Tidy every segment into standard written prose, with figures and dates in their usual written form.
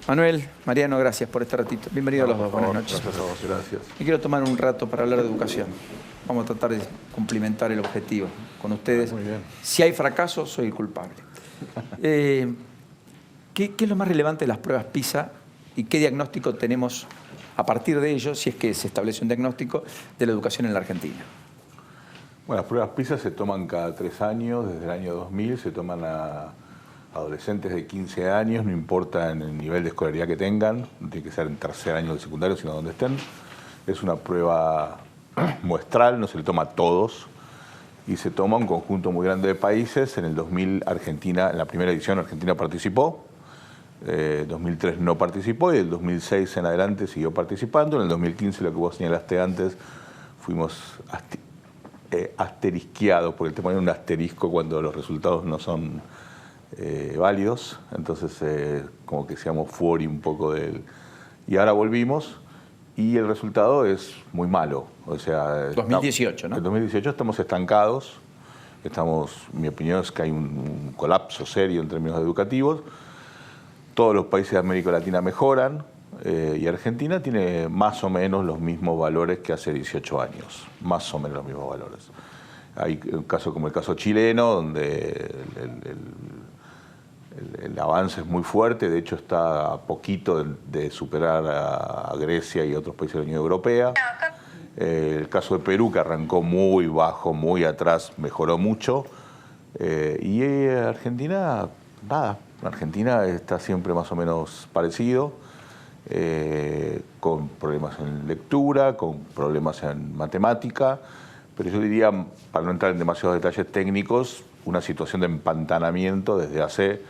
Manuel, Mariano, gracias por este ratito. Bienvenido a los dos, buenas noches. Gracias a vos, gracias. Me quiero tomar un rato para hablar de educación. Vamos a tratar de cumplimentar el objetivo con ustedes. Muy bien. Si hay fracaso, soy el culpable. ¿Qué es lo más relevante de las pruebas PISA y qué diagnóstico tenemos a partir de ello, si es que se establece un diagnóstico, de la educación en la Argentina? Bueno, las pruebas PISA se toman cada 3 años, desde el año 2000, se toman a adolescentes de 15 años, no importa en el nivel de escolaridad que tengan, no tiene que ser en tercer año del secundario, sino donde estén. Es una prueba muestral, no se le toma a todos, y se toma a un conjunto muy grande de países. En el 2000 Argentina, en la primera edición Argentina participó, 2003 no participó y el 2006 en adelante siguió participando. En el 2015, lo que vos señalaste antes, fuimos asterisqueados, porque te ponen un asterisco cuando los resultados no son válidos, entonces como que seamos fuori un poco de él. Y ahora volvimos y el resultado es muy malo. O sea, 2018, ¿no? En 2018 estamos estancados, mi opinión es que hay un colapso serio en términos educativos. Todos los países de América Latina mejoran y Argentina tiene más o menos los mismos valores que hace 18 años, más o menos los mismos valores. Hay un caso como el caso chileno, donde el avance es muy fuerte, de hecho está a poquito de superar a Grecia y otros países de la Unión Europea. El caso de Perú, que arrancó muy bajo, muy atrás, mejoró mucho. Y Argentina, nada. Argentina está siempre más o menos parecido, con problemas en lectura, con problemas en matemática, pero yo diría, para no entrar en demasiados detalles técnicos, una situación de empantanamiento desde hace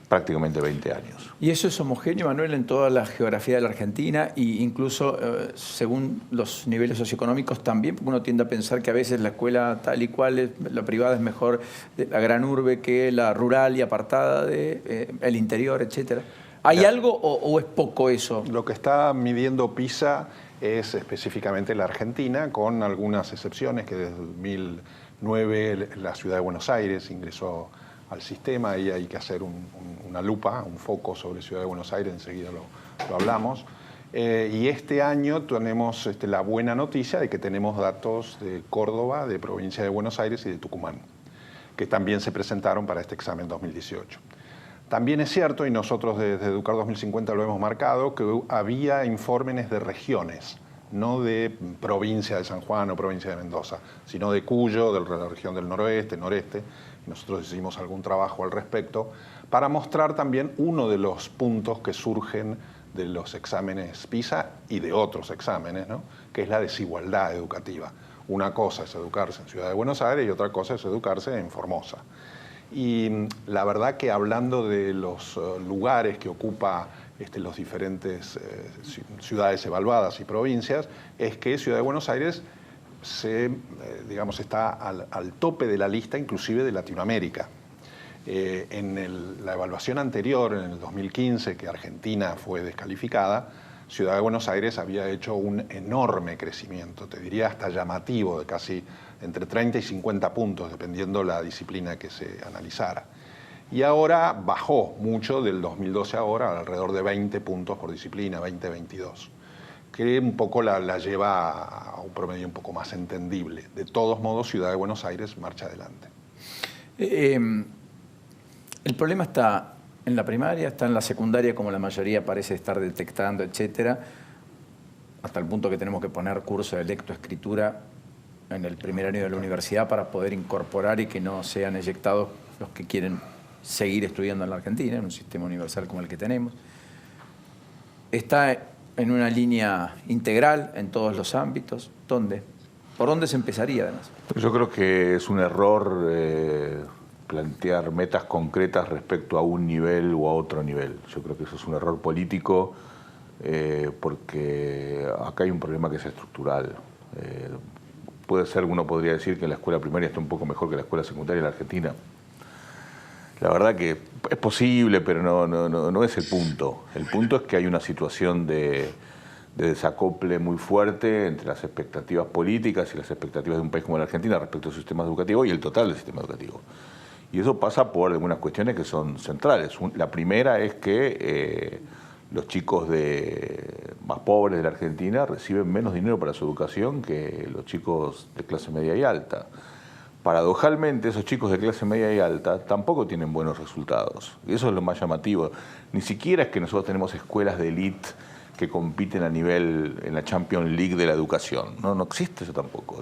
prácticamente 20 años. ¿Y eso es homogéneo, Manuel, en toda la geografía de la Argentina e incluso según los niveles socioeconómicos también? Porque uno tiende a pensar que a veces la escuela tal y cual, la privada es mejor de la gran urbe que la rural y apartada de el interior, etcétera. ¿Hay algo o es poco eso? Lo que está midiendo PISA es específicamente la Argentina, con algunas excepciones, que desde 2009 la ciudad de Buenos Aires ingresó al sistema y hay que hacer una lupa, un foco sobre Ciudad de Buenos Aires, enseguida lo hablamos. Y este año tenemos la buena noticia de que tenemos datos de Córdoba, de provincia de Buenos Aires y de Tucumán, que también se presentaron para este examen 2018. También es cierto, y nosotros desde Educar 2050 lo hemos marcado, que había informes de regiones, no de provincia de San Juan o provincia de Mendoza, sino de Cuyo, de la región del noroeste, noreste. Nosotros hicimos algún trabajo al respecto para mostrar también uno de los puntos que surgen de los exámenes PISA y de otros exámenes, ¿no? Que es la desigualdad educativa. Una cosa es educarse en Ciudad de Buenos Aires y otra cosa es educarse en Formosa. Y la verdad que hablando de los lugares que ocupa los diferentes ciudades evaluadas y provincias, es que Ciudad de Buenos Aires está al tope de la lista, inclusive de Latinoamérica. En la evaluación anterior, en el 2015, que Argentina fue descalificada, Ciudad de Buenos Aires había hecho un enorme crecimiento, te diría hasta llamativo, de casi entre 30 y 50 puntos, dependiendo la disciplina que se analizara. Y ahora bajó mucho del 2012 a ahora, alrededor de 20 puntos por disciplina, 20-22, que un poco la lleva a un promedio un poco más entendible. De todos modos, Ciudad de Buenos Aires marcha adelante. El problema está en la primaria, está en la secundaria, como la mayoría parece estar detectando, etcétera, hasta el punto que tenemos que poner curso de lectoescritura en el primer año de la universidad para poder incorporar y que no sean eyectados los que quieren seguir estudiando en la Argentina, en un sistema universal como el que tenemos. Está en una línea integral en todos los ámbitos. ¿Dónde? ¿Por dónde se empezaría, además? Yo creo que es un error plantear metas concretas respecto a un nivel o a otro nivel. Yo creo que eso es un error político porque acá hay un problema que es estructural. Puede ser, uno podría decir que la escuela primaria está un poco mejor que la escuela secundaria en la Argentina. La verdad que es posible, pero no es el punto. El punto es que hay una situación de desacople muy fuerte entre las expectativas políticas y las expectativas de un país como la Argentina respecto al sistema educativo y el total del sistema educativo. Y eso pasa por algunas cuestiones que son centrales. La primera es que los chicos más pobres de la Argentina reciben menos dinero para su educación que los chicos de clase media y alta. Paradojalmente, esos chicos de clase media y alta tampoco tienen buenos resultados. Y eso es lo más llamativo. Ni siquiera es que nosotros tenemos escuelas de élite que compiten a nivel en la Champions League de la educación. No existe eso tampoco.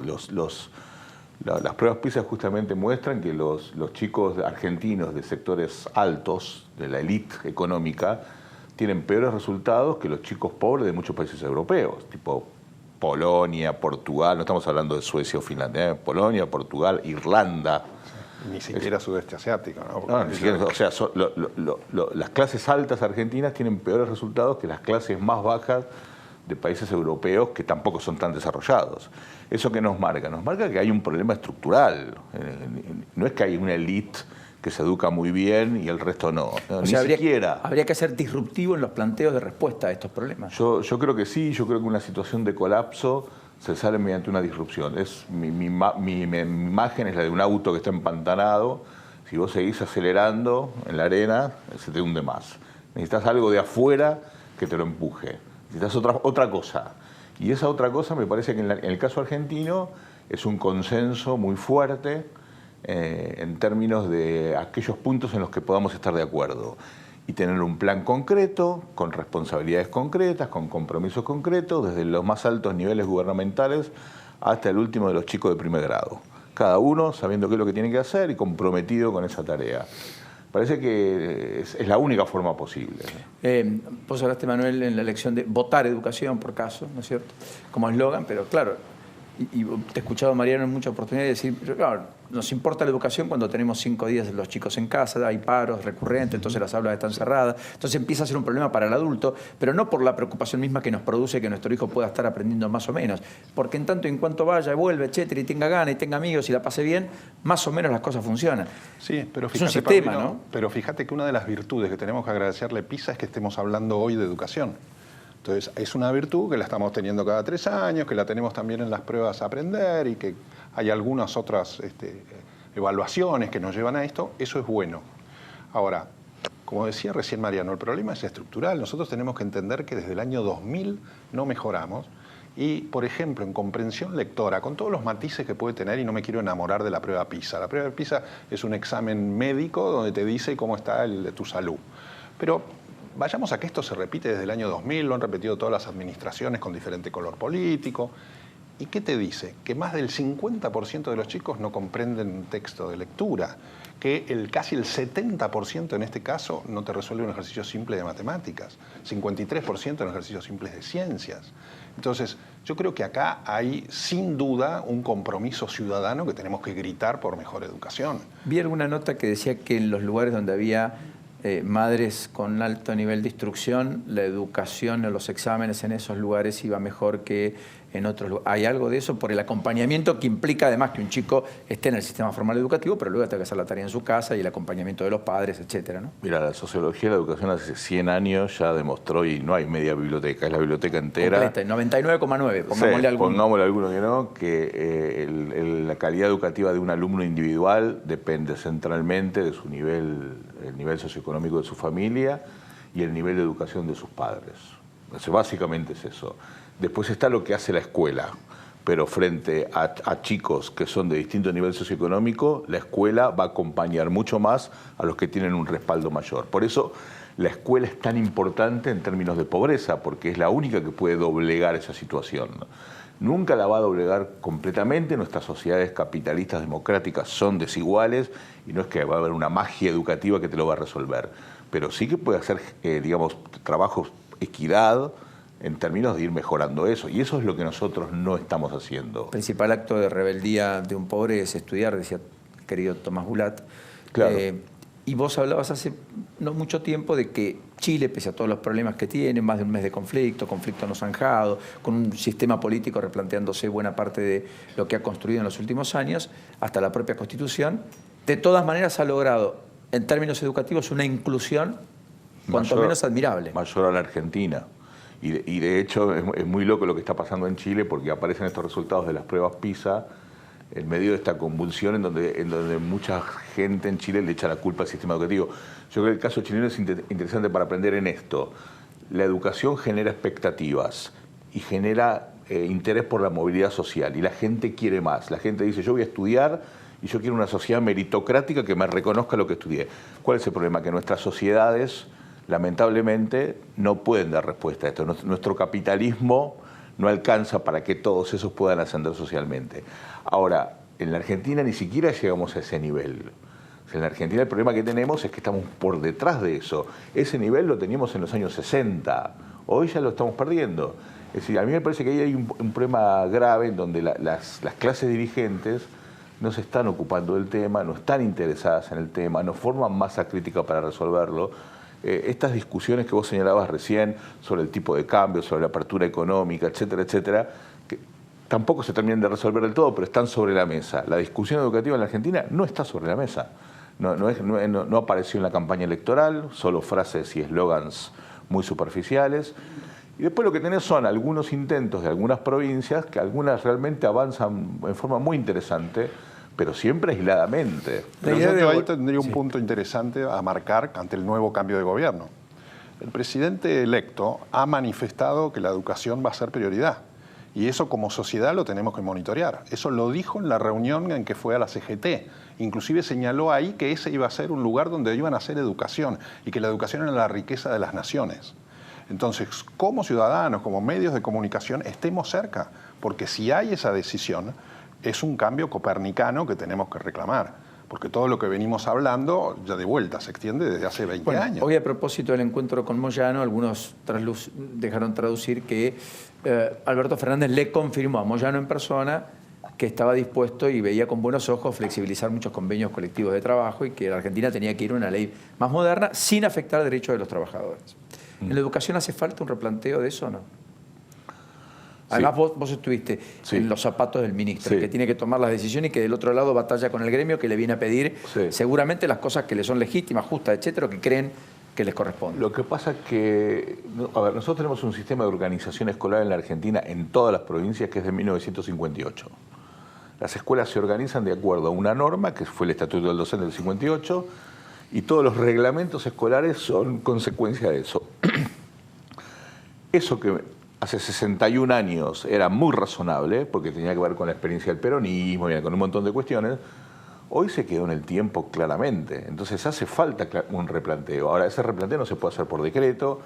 Las pruebas PISA justamente muestran que los chicos argentinos de sectores altos, de la élite económica, tienen peores resultados que los chicos pobres de muchos países europeos, tipo Polonia, Portugal, no estamos hablando de Suecia o Finlandia, Polonia, Portugal, Irlanda. Ni siquiera sudeste asiático, ¿no? No, ni siquiera, o sea, las clases altas argentinas tienen peores resultados que las clases más bajas de países europeos que tampoco son tan desarrollados. ¿Eso qué nos marca? Nos marca que hay un problema estructural. No es que hay una élite que se educa muy bien y el resto no. Ni siquiera. Habría que ser disruptivo en los planteos de respuesta a estos problemas. Yo creo que sí, yo creo que una situación de colapso se sale mediante una disrupción. Mi imagen es la de un auto que está empantanado. Si vos seguís acelerando en la arena, se te hunde más. Necesitas algo de afuera que te lo empuje. Necesitas otra cosa. Y esa otra cosa me parece que en el caso argentino es un consenso muy fuerte en términos de aquellos puntos en los que podamos estar de acuerdo. Y tener un plan concreto, con responsabilidades concretas, con compromisos concretos, desde los más altos niveles gubernamentales hasta el último de los chicos de primer grado. Cada uno sabiendo qué es lo que tiene que hacer y comprometido con esa tarea. Parece que es la única forma posible. Vos hablaste, Manuel, en la elección de votar educación, por caso, ¿no es cierto? Como eslogan, pero claro, y te he escuchado, Mariano, en muchas oportunidades decir, pero claro, nos importa la educación cuando tenemos 5 días de los chicos en casa, hay paros recurrentes, entonces las aulas están cerradas, entonces empieza a ser un problema para el adulto, pero no por la preocupación misma que nos produce que nuestro hijo pueda estar aprendiendo más o menos, porque en tanto y en cuanto vaya y vuelve, etcétera, y tenga ganas y tenga amigos y la pase bien, más o menos las cosas funcionan. Sí, pero fíjate, es un sistema, Paulino, ¿no? Pero fíjate que una de las virtudes que tenemos que agradecerle a PISA es que estemos hablando hoy de educación. Entonces, es una virtud que la estamos teniendo cada 3 años, que la tenemos también en las pruebas a aprender y que hay algunas otras evaluaciones que nos llevan a esto. Eso es bueno. Ahora, como decía recién Mariano, el problema es estructural. Nosotros tenemos que entender que desde el año 2000 no mejoramos. Y, por ejemplo, en comprensión lectora, con todos los matices que puede tener, y no me quiero enamorar de la prueba PISA. La prueba PISA es un examen médico donde te dice cómo está tu salud. Pero vayamos a que esto se repite desde el año 2000, lo han repetido todas las administraciones con diferente color político. ¿Y qué te dice? Que más del 50% de los chicos no comprenden un texto de lectura, que casi el 70% en este caso no te resuelve un ejercicio simple de matemáticas, 53% en ejercicios simples de ciencias. Entonces, yo creo que acá hay sin duda un compromiso ciudadano que tenemos que gritar por mejor educación. Vi alguna nota que decía que en los lugares donde había madres con alto nivel de instrucción, la educación o los exámenes en esos lugares iba mejor que en otros lugares. ¿Hay algo de eso? Por el acompañamiento que implica además que un chico esté en el sistema formal educativo, pero luego tenga que hacer la tarea en su casa y el acompañamiento de los padres, etcétera, ¿no? Mira, la sociología de la educación hace 100 años ya demostró, y no hay media biblioteca, es la biblioteca entera. Completa, 99,9, pongámosle sí, alguno. Pongámosle alguno que no, que la calidad educativa de un alumno individual depende centralmente de su nivel, el nivel socioeconómico de su familia y el nivel de educación de sus padres. Básicamente es eso. Después está lo que hace la escuela, pero frente a chicos que son de distinto nivel socioeconómico, la escuela va a acompañar mucho más a los que tienen un respaldo mayor. Por eso la escuela es tan importante en términos de pobreza, porque es la única que puede doblegar esa situación. Nunca la va a doblegar completamente, nuestras sociedades capitalistas democráticas son desiguales y no es que va a haber una magia educativa que te lo va a resolver, pero sí que puede hacer, digamos, trabajos equidad, en términos de ir mejorando eso. Y eso es lo que nosotros no estamos haciendo. El principal acto de rebeldía de un pobre es estudiar, decía el querido Tomás Bulat. Claro. Y vos hablabas hace no mucho tiempo de que Chile, pese a todos los problemas que tiene, más de un mes de conflicto no zanjado, con un sistema político replanteándose buena parte de lo que ha construido en los últimos años, hasta la propia Constitución, de todas maneras ha logrado, en términos educativos, una inclusión cuanto menos admirable. Mayor a la Argentina. Y de hecho es muy loco lo que está pasando en Chile, porque aparecen estos resultados de las pruebas PISA en medio de esta convulsión en donde mucha gente en Chile le echa la culpa al sistema educativo. Yo creo que el caso chileno es interesante para aprender en esto. la educación genera expectativas y genera interés por la movilidad social, y la gente quiere más. La gente dice, yo voy a estudiar y yo quiero una sociedad meritocrática que me reconozca lo que estudié. ¿Cuál es el problema? Que nuestras sociedades, lamentablemente, no pueden dar respuesta a esto. Nuestro capitalismo no alcanza para que todos esos puedan ascender socialmente. Ahora, en la Argentina ni siquiera llegamos a ese nivel. O sea, en la Argentina el problema que tenemos es que estamos por detrás de eso. Ese nivel lo teníamos en los años 60. Hoy ya lo estamos perdiendo. Es decir, a mí me parece que ahí hay un problema grave en donde las clases dirigentes no se están ocupando del tema, no están interesadas en el tema, no forman masa crítica para resolverlo. Estas discusiones que vos señalabas recién sobre el tipo de cambio, sobre la apertura económica, etcétera, que tampoco se terminan de resolver del todo, pero están sobre la mesa. La discusión educativa en la Argentina no está sobre la mesa. No apareció en la campaña electoral, solo frases y eslogans muy superficiales. Y después lo que tenés son algunos intentos de algunas provincias, que algunas realmente avanzan en forma muy interesante, pero siempre aisladamente. Pero yo ahí tendría un punto interesante a marcar ante el nuevo cambio de gobierno. El presidente electo ha manifestado que la educación va a ser prioridad. Y eso como sociedad lo tenemos que monitorear. Eso lo dijo en la reunión en que fue a la CGT. Inclusive señaló ahí que ese iba a ser un lugar donde iban a hacer educación y que la educación era la riqueza de las naciones. Entonces, como ciudadanos, como medios de comunicación, estemos cerca, porque si hay esa decisión, es un cambio copernicano que tenemos que reclamar, porque todo lo que venimos hablando, ya de vuelta, se extiende desde hace 20 años. Hoy, a propósito del encuentro con Moyano, algunos dejaron traducir que Alberto Fernández le confirmó a Moyano en persona que estaba dispuesto y veía con buenos ojos flexibilizar muchos convenios colectivos de trabajo y que la Argentina tenía que ir a una ley más moderna sin afectar derechos de los trabajadores. ¿En la educación hace falta un replanteo de eso o no? Además, sí. vos estuviste en los zapatos del ministro, el que tiene que tomar las decisiones y que del otro lado batalla con el gremio que le viene a pedir seguramente las cosas que le son legítimas, justas, etcétera, que creen que les corresponde. Lo que pasa es que, a ver, nosotros tenemos un sistema de organización escolar en la Argentina, en todas las provincias, que es de 1958. Las escuelas se organizan de acuerdo a una norma, que fue el Estatuto del Docente del 58, y todos los reglamentos escolares son consecuencia de eso. Eso que hace 61 años era muy razonable, porque tenía que ver con la experiencia del peronismo y con un montón de cuestiones, hoy se quedó en el tiempo claramente. Entonces hace falta un replanteo. Ahora, ese replanteo no se puede hacer por decreto,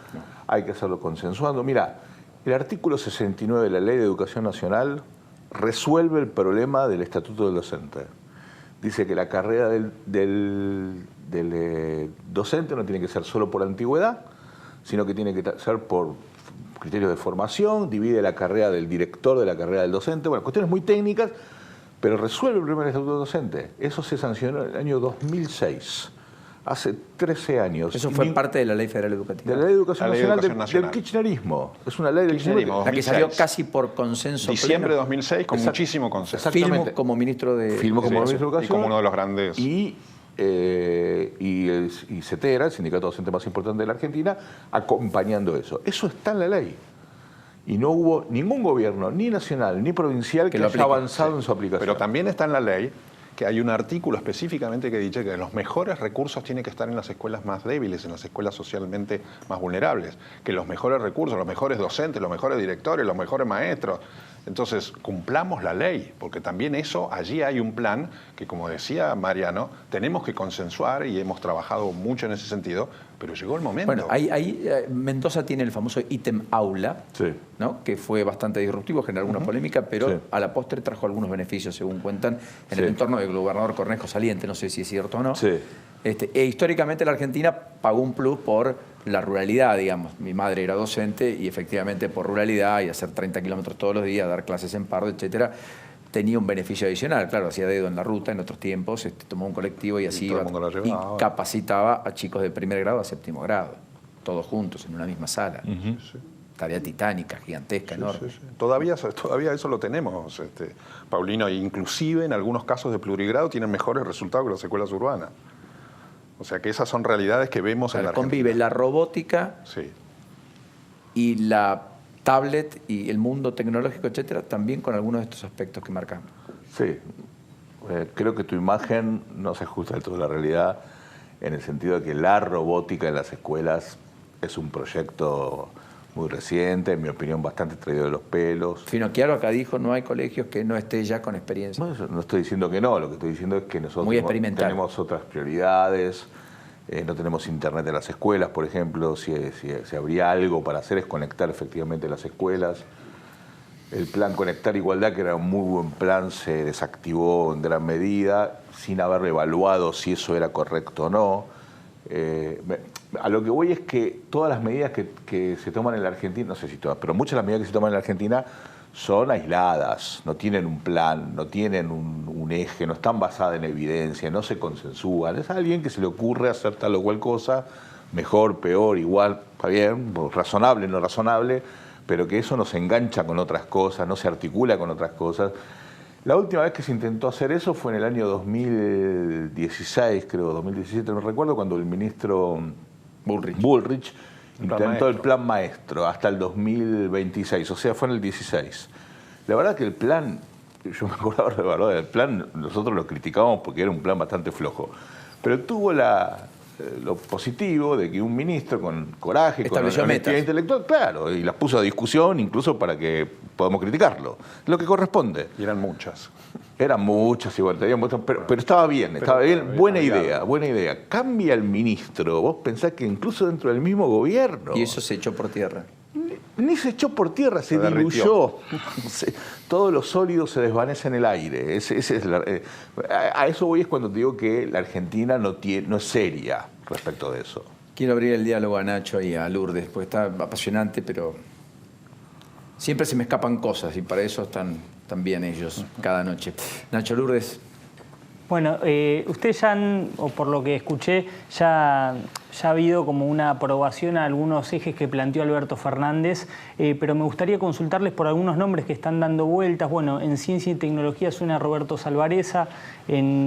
hay que hacerlo consensuando. Mira, el artículo 69 de la Ley de Educación Nacional resuelve el problema del Estatuto del Docente. Dice que la carrera del docente no tiene que ser solo por antigüedad, sino que tiene que ser por criterios de formación, divide la carrera del director de la carrera del docente, bueno, cuestiones muy técnicas, pero resuelve el problema del Estatuto del Docente. Eso se sancionó en el año 2006, hace 13 años. Eso fue parte de la Ley Federal Educativa. De la Ley de Educación Nacional del kirchnerismo. Es una ley del kirchnerismo. La que salió casi por consenso. Diciembre de 2006, con muchísimo consenso. Firmo como ministro de Educación. Y como uno de los grandes... Y CETERA, el sindicato docente más importante de la Argentina, acompañando eso. Eso está en la ley. Y no hubo ningún gobierno, ni nacional, ni provincial, que haya avanzado en su aplicación. Pero también está en la ley que hay un artículo específicamente que dice que los mejores recursos tienen que estar en las escuelas más débiles, en las escuelas socialmente más vulnerables. Que los mejores recursos, los mejores docentes, los mejores directores, los mejores maestros. Entonces, cumplamos la ley, porque también allí hay un plan que, como decía Mariano, tenemos que consensuar y hemos trabajado mucho en ese sentido, pero llegó el momento. Bueno, ahí Mendoza tiene el famoso ítem aula, ¿no? Que fue bastante disruptivo, generó alguna polémica, pero a la postre trajo algunos beneficios, según cuentan, en el entorno del gobernador Cornejo saliente, no sé si es cierto o no. E históricamente la Argentina pagó un plus por la ruralidad, digamos. Mi madre era docente y efectivamente por ruralidad y hacer 30 kilómetros todos los días, dar clases en Pardo, etcétera, tenía un beneficio adicional. Claro, hacía dedo en la ruta en otros tiempos, tomó un colectivo y así iba y capacitaba a chicos de primer grado a séptimo grado, todos juntos en una misma sala. Tarea titánica, gigantesca, enorme. Todavía eso lo tenemos, Paulino, e inclusive en algunos casos de plurigrado tienen mejores resultados que las escuelas urbanas. O sea que esas son realidades que vemos en la Argentina. Convive la robótica y la tablet y el mundo tecnológico, etcétera, también con algunos de estos aspectos que marcamos. Sí, creo que tu imagen no se ajusta del todo a la realidad, en el sentido de que la robótica en las escuelas es un proyecto muy reciente, en mi opinión bastante traído de los pelos. Finocchiaro acá dijo, no hay colegios que no esté ya con experiencia. Bueno, no estoy diciendo que no, lo que estoy diciendo es que nosotros tenemos otras prioridades, no tenemos internet en las escuelas, por ejemplo, si habría algo para hacer es conectar efectivamente las escuelas. El plan Conectar Igualdad, que era un muy buen plan, se desactivó en gran medida, sin haber evaluado si eso era correcto o no. A lo que voy es que todas las medidas que se toman en la Argentina, no sé si todas, pero muchas de las medidas que se toman en la Argentina son aisladas, no tienen un plan, no tienen un eje, no están basadas en evidencia, no se consensúan. Es a alguien que se le ocurre hacer tal o cual cosa, mejor, peor, igual, está bien, razonable, no razonable, pero que eso no se engancha con otras cosas, no se articula con otras cosas. La última vez que se intentó hacer eso fue en el año 2016, creo, 2017, no recuerdo, cuando el ministro Bullrich intentó el plan maestro hasta el 2026, o sea, fue en el 16. La verdad que el plan, yo me acordaba del plan, nosotros lo criticábamos porque era un plan bastante flojo, pero tuvo lo positivo de que un ministro con coraje, con honestidad intelectual, claro, y las puso a discusión incluso para que podamos criticarlo, lo que corresponde. Y eran muchas. Eran muchas igual, pero estaba bien, buena idea. Cambia el ministro, vos pensás que incluso dentro del mismo gobierno... Y eso se echó por tierra. Ni se echó por tierra, se diluyó. Todos los sólidos se desvanecen en el aire. A eso voy, es cuando te digo que la Argentina no es seria respecto de eso. Quiero abrir el diálogo a Nacho y a Lourdes, porque está apasionante, pero siempre se me escapan cosas y para eso están bien ellos cada noche. Nacho, Lourdes. Bueno, ustedes ya o por lo que escuché, ya ha habido como una aprobación a algunos ejes que planteó Alberto Fernández, pero me gustaría consultarles por algunos nombres que están dando vueltas. Bueno, en Ciencia y Tecnología suena Roberto Salvarezza,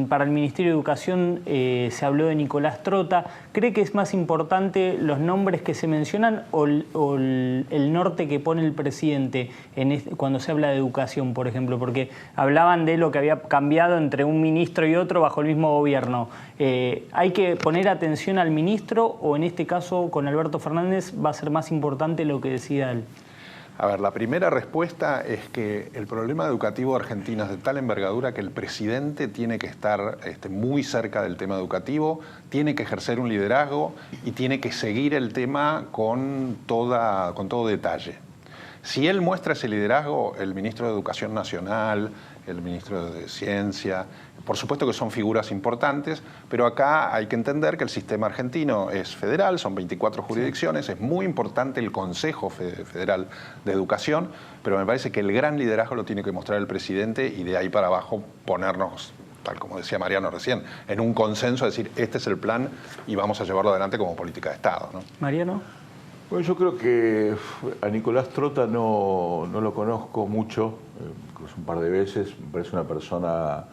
para el Ministerio de Educación se habló de Nicolás Trota. ¿Cree que es más importante los nombres que se mencionan o el norte que pone el presidente cuando se habla de educación, por ejemplo? Porque hablaban de lo que había cambiado entre un ministro y otro bajo el mismo gobierno. ¿Hay que poner atención al ministro o en este caso con Alberto Fernández va a ser más importante lo que decida él? A ver, la primera respuesta es que el problema educativo de Argentina es de tal envergadura que el presidente tiene que estar muy cerca del tema educativo, tiene que ejercer un liderazgo y tiene que seguir el tema con todo detalle. Si él muestra ese liderazgo, el ministro de Educación Nacional, el ministro de Ciencia, por supuesto que son figuras importantes, pero acá hay que entender que el sistema argentino es federal, son 24 jurisdicciones, es muy importante el Consejo Federal de Educación, pero me parece que el gran liderazgo lo tiene que mostrar el presidente y de ahí para abajo ponernos, tal como decía Mariano recién, en un consenso, decir, este es el plan y vamos a llevarlo adelante como política de Estado, ¿no? Mariano. Bueno, yo creo que a Nicolás Trota no lo conozco mucho, incluso un par de veces. Me parece una persona,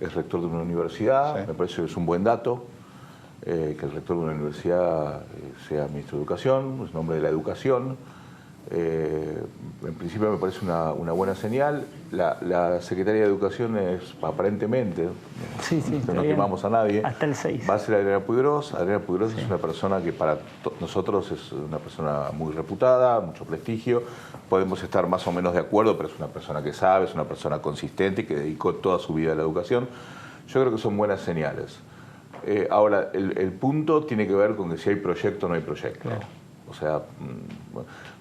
es rector de una universidad, sí. Me parece que es un buen dato, que el rector de una universidad sea ministro de Educación, es un hombre de la educación. En principio me parece una buena señal. La secretaria de Educación es aparentemente, no quemamos a nadie, hasta el 6. Va a ser Adriana Puiggrós. Adriana Puiggrós es una persona que para nosotros es una persona muy reputada, mucho prestigio. Podemos estar más o menos de acuerdo, pero es una persona que sabe, es una persona consistente y que dedicó toda su vida a la educación. Yo creo que son buenas señales. Ahora, el punto tiene que ver con que si hay proyecto o no hay proyecto. Claro. O sea,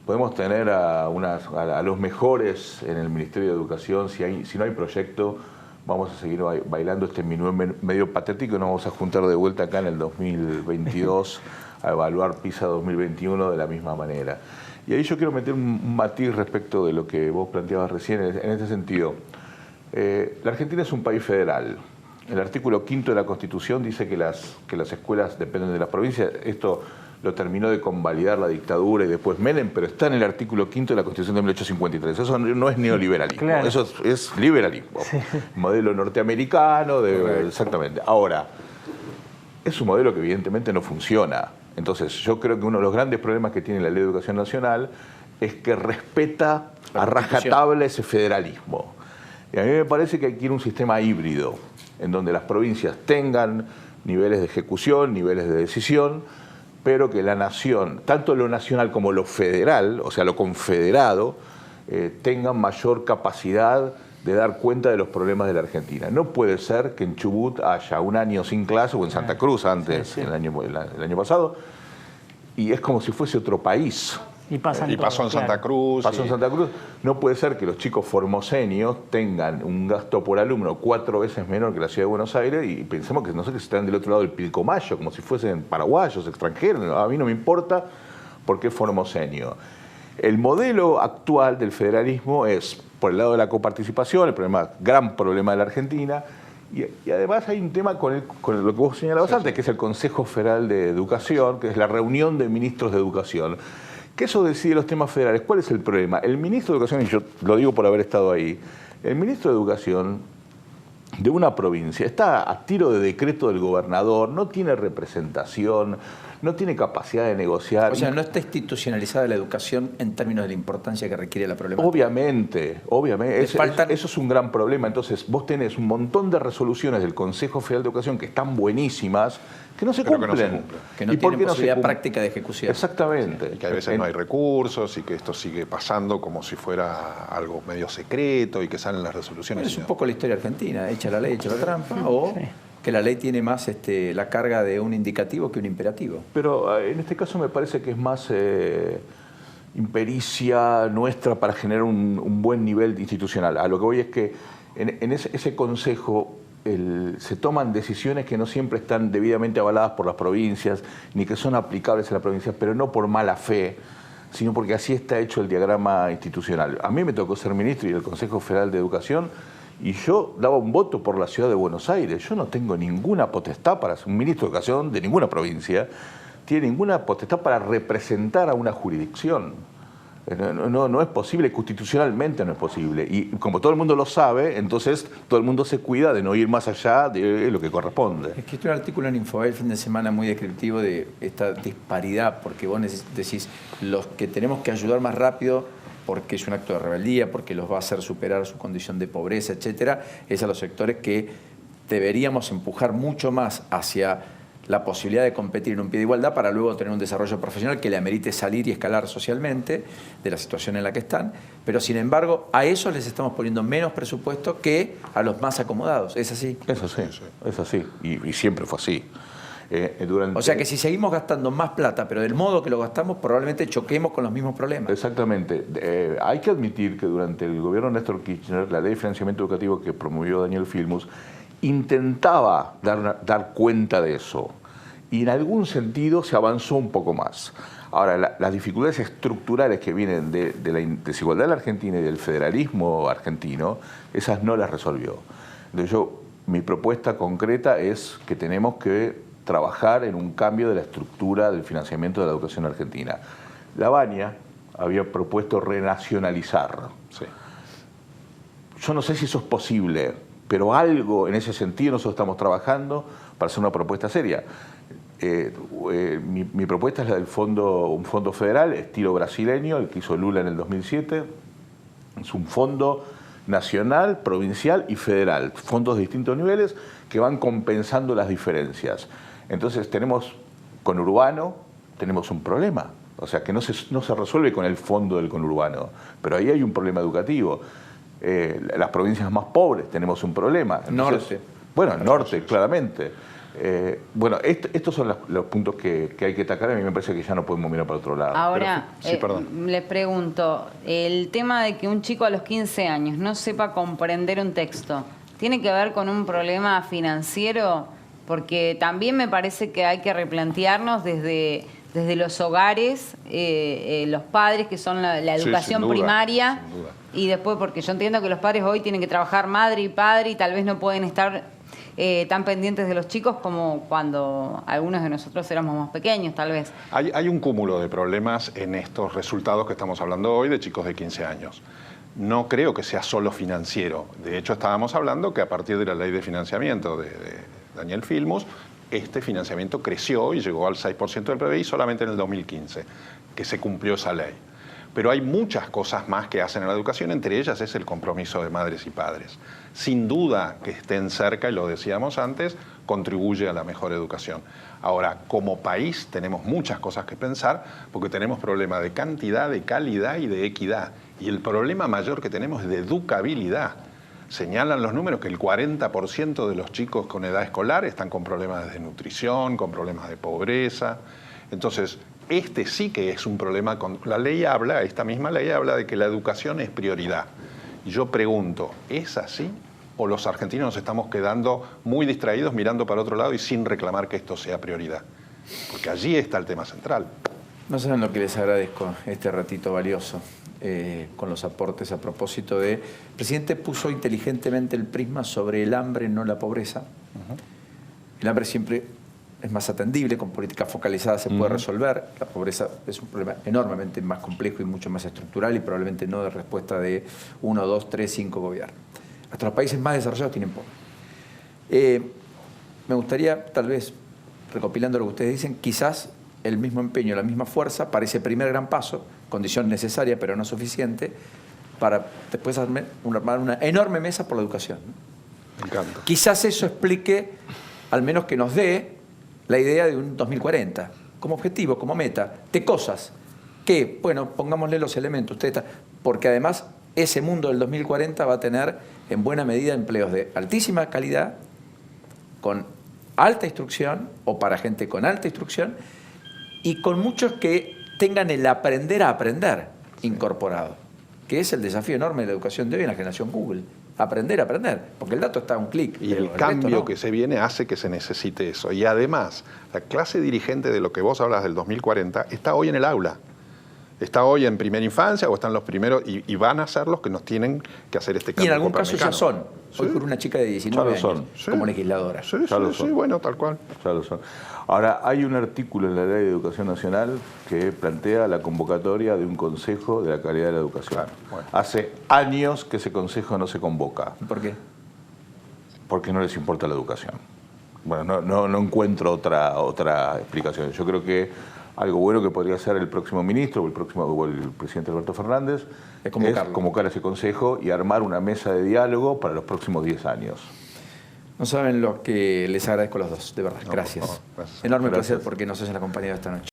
podemos tener a los mejores en el Ministerio de Educación, si no hay proyecto, vamos a seguir bailando este minué medio patético y nos vamos a juntar de vuelta acá en el 2022 a evaluar PISA 2021 de la misma manera. Y ahí yo quiero meter un matiz respecto de lo que vos planteabas recién, en este sentido. La Argentina es un país federal. El artículo 5 de la Constitución dice que las escuelas dependen de las provincias. Esto lo terminó de convalidar la dictadura y después Menem, pero está en el artículo 5 de la Constitución de 1853. Eso no es neoliberalismo, claro. Eso es liberalismo. Sí. Modelo norteamericano, exactamente. Ahora, es un modelo que evidentemente no funciona. Entonces, yo creo que uno de los grandes problemas que tiene la Ley de Educación Nacional es que respeta a rajatabla ese federalismo. Y a mí me parece que hay que ir a un sistema híbrido, en donde las provincias tengan niveles de ejecución, niveles de decisión, pero que la nación, tanto lo nacional como lo federal, o sea, lo confederado, tengan mayor capacidad de dar cuenta de los problemas de la Argentina. No puede ser que en Chubut haya un año sin clase, o en Santa Cruz antes, el año pasado, y es como si fuese otro país. Y pasó en Santa Cruz. Pasó en Santa Cruz. No puede ser que los chicos formoseños tengan un gasto por alumno 4 veces menor que la Ciudad de Buenos Aires y pensemos que no sé, que están del otro lado del Pilcomayo, como si fuesen paraguayos, extranjeros. A mí no me importa porque es formoseño. El modelo actual del federalismo es, por el lado de la coparticipación, gran problema de la Argentina, y además hay un tema con lo que vos señalabas antes, que es el Consejo Federal de Educación, que es la reunión de ministros de educación, que eso decide los temas federales. ¿Cuál es el problema? El ministro de Educación, y yo lo digo por haber estado ahí, el ministro de Educación de una provincia está a tiro de decreto del gobernador, no tiene representación, no tiene capacidad de negociar. O sea, no está institucionalizada la educación en términos de la importancia que requiere la problemática. Obviamente. Eso es un gran problema. Entonces, vos tenés un montón de resoluciones del Consejo Federal de Educación que están buenísimas, que no se cumplen. Que no tienen posibilidad práctica de ejecución. Exactamente. Y que a veces no hay recursos y que esto sigue pasando como si fuera algo medio secreto y que salen las resoluciones. Es un poco la historia argentina, echa la ley, echa la trampa, o que la ley tiene más la carga de un indicativo que un imperativo. Pero en este caso me parece que es más impericia nuestra para generar un buen nivel institucional. A lo que voy es que en ese consejo se toman decisiones que no siempre están debidamente avaladas por las provincias, ni que son aplicables a la provincia, pero no por mala fe, sino porque así está hecho el diagrama institucional. A mí me tocó ser ministro y del Consejo Federal de Educación, y yo daba un voto por la Ciudad de Buenos Aires. Yo no tengo ninguna potestad para ser un ministro de Educación de ninguna provincia, tiene ninguna potestad para representar a una jurisdicción. No es posible, constitucionalmente no es posible. Y como todo el mundo lo sabe, entonces todo el mundo se cuida de no ir más allá de lo que corresponde. Escribí un artículo en Infobae el fin de semana muy descriptivo de esta disparidad, porque vos decís, los que tenemos que ayudar más rápido porque es un acto de rebeldía, porque los va a hacer superar su condición de pobreza, etcétera, es a los sectores que deberíamos empujar mucho más hacia la posibilidad de competir en un pie de igualdad para luego tener un desarrollo profesional que le amerite salir y escalar socialmente de la situación en la que están, pero sin embargo a esos les estamos poniendo menos presupuesto que a los más acomodados. ¿Es así? Es así, y siempre fue así. O sea que si seguimos gastando más plata, pero del modo que lo gastamos, probablemente choquemos con los mismos problemas. Exactamente. Hay que admitir que durante el gobierno de Néstor Kirchner, la ley de financiamiento educativo que promovió Daniel Filmus, intentaba dar cuenta de eso. Y en algún sentido se avanzó un poco más. Ahora, las dificultades estructurales que vienen de la desigualdad de la Argentina y del federalismo argentino, esas no las resolvió. Entonces mi propuesta concreta es que tenemos que trabajar en un cambio de la estructura del financiamiento de la educación argentina. La Baña había propuesto renacionalizar. Sí. Yo no sé si eso es posible, pero algo en ese sentido nosotros estamos trabajando para hacer una propuesta seria. Mi propuesta es la del un fondo federal, estilo brasileño, el que hizo Lula en el 2007. Es un fondo nacional, provincial y federal, fondos de distintos niveles que van compensando las diferencias. Entonces con Urbano tenemos un problema, o sea que no se resuelve con el fondo del conurbano, pero ahí hay un problema educativo. Las provincias más pobres tenemos un problema. Entonces, norte, claramente. Estos son los puntos que hay que atacar. A mí me parece que ya no podemos mirar para otro lado. Ahora, les pregunto, el tema de que un chico a los 15 años no sepa comprender un texto, ¿tiene que ver con un problema financiero? Porque también me parece que hay que replantearnos desde los hogares, los padres, que son la educación primaria, y después, porque yo entiendo que los padres hoy tienen que trabajar madre y padre y tal vez no pueden estar tan pendientes de los chicos como cuando algunos de nosotros éramos más pequeños, tal vez. Hay un cúmulo de problemas en estos resultados que estamos hablando hoy de chicos de 15 años. No creo que sea solo financiero. De hecho, estábamos hablando que a partir de la ley de financiamiento de Daniel Filmus, este financiamiento creció y llegó al 6% del PBI solamente en el 2015, que se cumplió esa ley. Pero hay muchas cosas más que hacen en la educación, entre ellas es el compromiso de madres y padres. Sin duda que estén cerca, y lo decíamos antes, contribuye a la mejor educación. Ahora, como país tenemos muchas cosas que pensar porque tenemos problemas de cantidad, de calidad y de equidad. Y el problema mayor que tenemos es de educabilidad. Señalan los números que el 40% de los chicos con edad escolar están con problemas de nutrición, con problemas de pobreza. Entonces, este sí que es un problema. La ley habla, esta misma ley habla de que la educación es prioridad. Y yo pregunto, ¿es así? ¿O los argentinos nos estamos quedando muy distraídos mirando para otro lado y sin reclamar que esto sea prioridad? Porque allí está el tema central. No saben lo que les agradezco este ratito valioso con los aportes a propósito de... El presidente puso inteligentemente el prisma sobre el hambre, no la pobreza. El hambre siempre es más atendible, con políticas focalizadas se puede resolver. La pobreza es un problema enormemente más complejo y mucho más estructural y probablemente no de respuesta de 1, 2, 3, 5 gobiernos. Hasta los países más desarrollados tienen pobre. Me gustaría, tal vez, recopilando lo que ustedes dicen, quizás el mismo empeño, la misma fuerza para ese primer gran paso, condición necesaria pero no suficiente, para después armar una enorme mesa por la educación. Me encanta. Quizás eso explique, al menos que nos dé, la idea de un 2040, como objetivo, como meta, de cosas que, bueno, pongámosle los elementos, porque además ese mundo del 2040 va a tener en buena medida empleos de altísima calidad, con alta instrucción o para gente con alta instrucción y con muchos que tengan el aprender a aprender incorporado, que es el desafío enorme de la educación de hoy en la generación Google. Aprender a aprender, porque el dato está a un clic. Y el cambio que se viene hace que se necesite eso. Y además, la clase dirigente de lo que vos hablas del 2040 está hoy en el aula. Está hoy en primera infancia o están los primeros y van a ser los que nos tienen que hacer este cambio. Y en algún caso ya son. Sí. Hoy por una chica de 19 años, como legisladora. Sí, sí, bueno, tal cual. Ya lo son. Ahora, hay un artículo en la Ley de Educación Nacional que plantea la convocatoria de un Consejo de la Calidad de la Educación. Claro, bueno. Hace años que ese consejo no se convoca. ¿Por qué? Porque no les importa la educación. Bueno, no encuentro otra explicación. Yo creo que algo bueno que podría hacer el próximo ministro o el presidente Alberto Fernández es convocar a ese consejo y armar una mesa de diálogo para los próximos 10 años. No saben lo que les agradezco a los dos, de verdad. Gracias. Por favor, gracias. Enorme Gracias. placer porque nos hacen la compañía esta noche.